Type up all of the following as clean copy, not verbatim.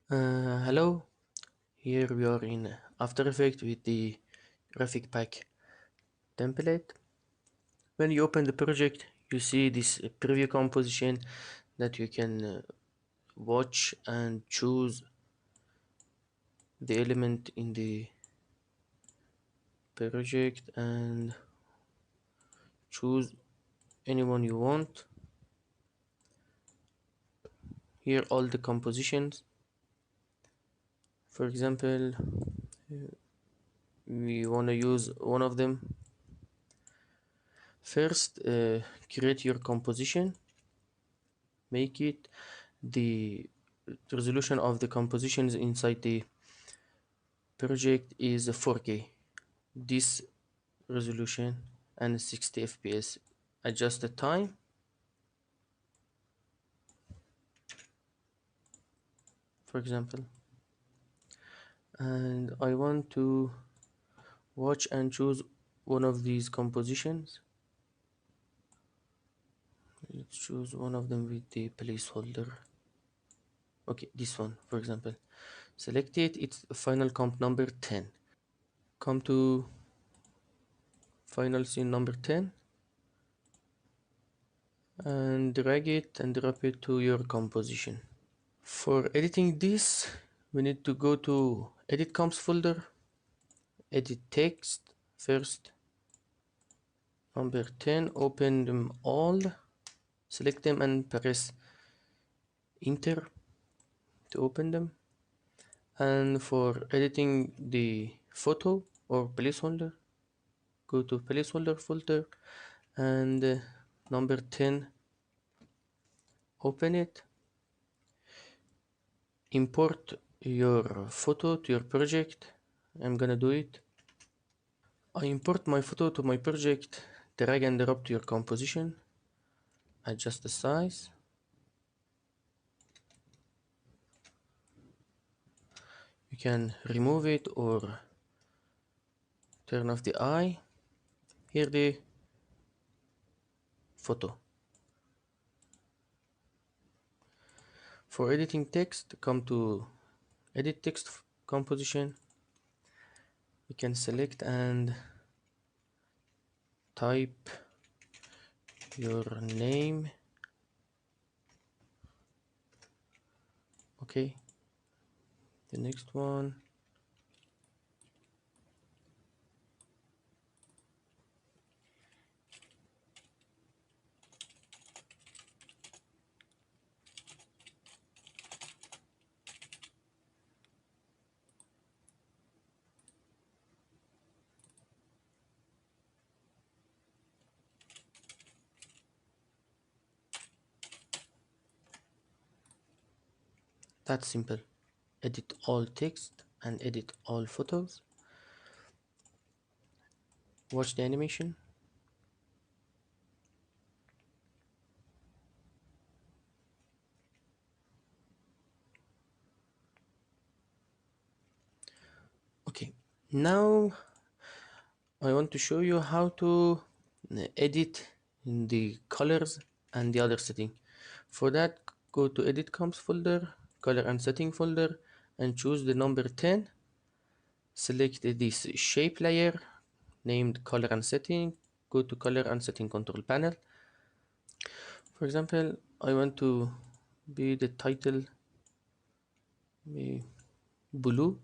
Hello, here we are in After Effects with the graphic pack template. When you open the project, you see this preview composition that you can watch and choose the element in the project and choose anyone you want. Here all the compositions. For example, we want to use one of them. First, create your composition. Make it the resolution of the compositions inside the project is 4K. This resolution and 60 FPS. Adjust the time, for example, and I want to watch and choose one of these compositions. Let's choose one of them with the placeholder. Okay, this one, for example. Select it, it's final comp number 10. Come to final scene number 10 and drag it and drop it to your composition. For editing this, we need to go to edit comps folder, edit text, first number 10, open them all, select them and press enter to open them. And for editing the photo or placeholder, go to placeholder folder and number 10, open it, import your photo to your project. I'm gonna do it. I import my photo to my project, drag and drop to your composition, adjust the size. You can remove it or turn off the eye. Here the photo. For editing text, come to edit text composition. You can select and type your name. Okay, the next one. That's simple. Edit all text and edit all photos. Watch the animation. Okay, now I want to show you how to edit the colors and the other setting. For that, go to edit comps folder, color and setting folder, and choose the number 10. Select this shape layer named color and setting. Go to color and setting control panel. For example, I want to be the title blue,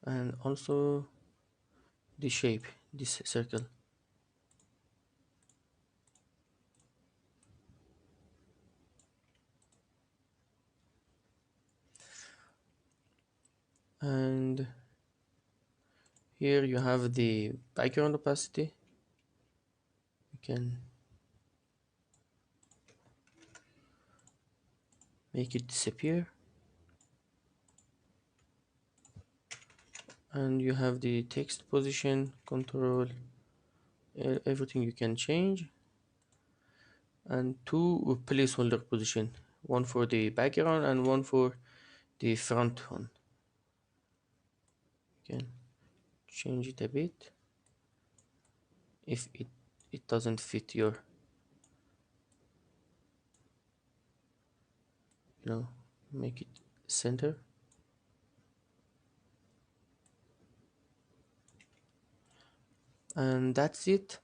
and also the shape, this circle. And here you have the background opacity. You can make it disappear, and you have the text position control, everything you can change, and two placeholder position, one for the background and one for the front one. You can change it a bit if it it doesn't fit your, you know, make it center. And that's it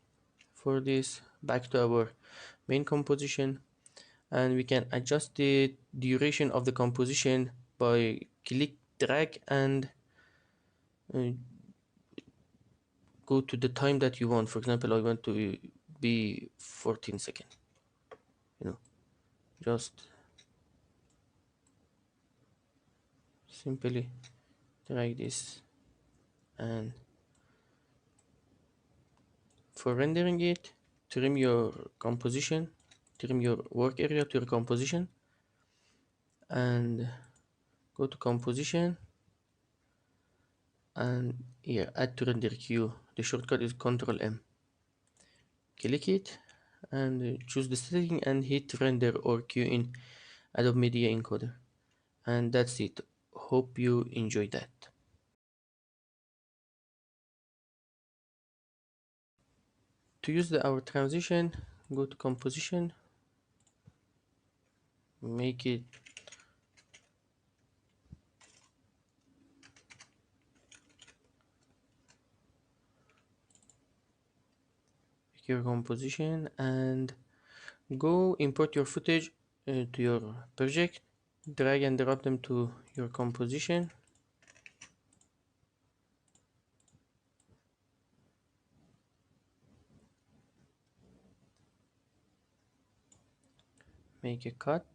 for this. Back to our main composition, and we can adjust the duration of the composition by click drag and uh, go to the time that you want. For example, I want to be 14 seconds, you know, just simply drag this. And for rendering it, trim your composition, trim your work area to your composition, and go to composition, and here add to render queue. The shortcut is Ctrl M. Click it and choose the setting and hit render or queue in Adobe Media Encoder. And that's it. Hope you enjoyed that. To use our transition, go to composition, make it your composition, and go import your footage to your project, drag and drop them to your composition, make a cut,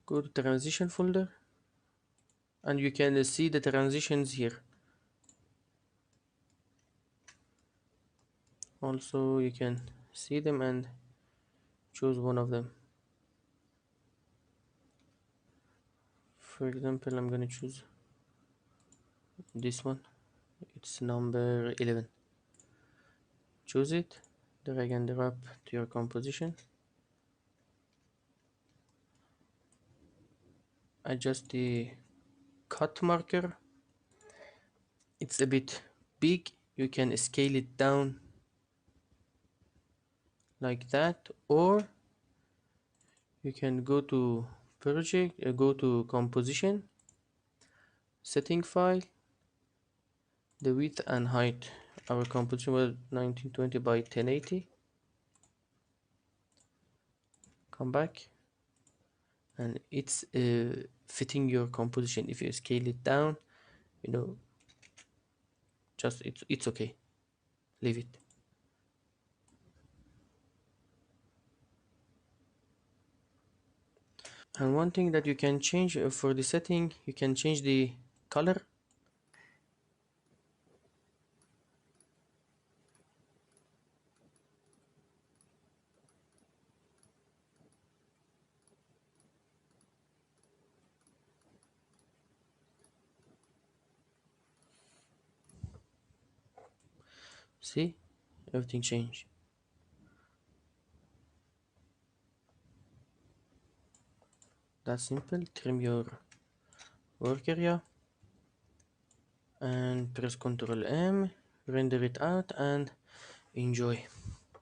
go to transition folder, and you can see the transitions here. Also you can see them and choose one of them. For example, I'm gonna choose this one, it's number 11. Choose it, drag and drop to your composition, adjust the cut marker. It's a bit big, you can scale it down like that, or you can go to project, go to composition, setting file, the width and height. Our composition was 1920 by 1080. Come back, and it's fitting your composition. If you scale it down, you know, just it's okay, leave it. And one thing that you can change for the setting, you can change the color. See, everything changed. That's simple. Trim your work area and press Ctrl M, render it out and enjoy.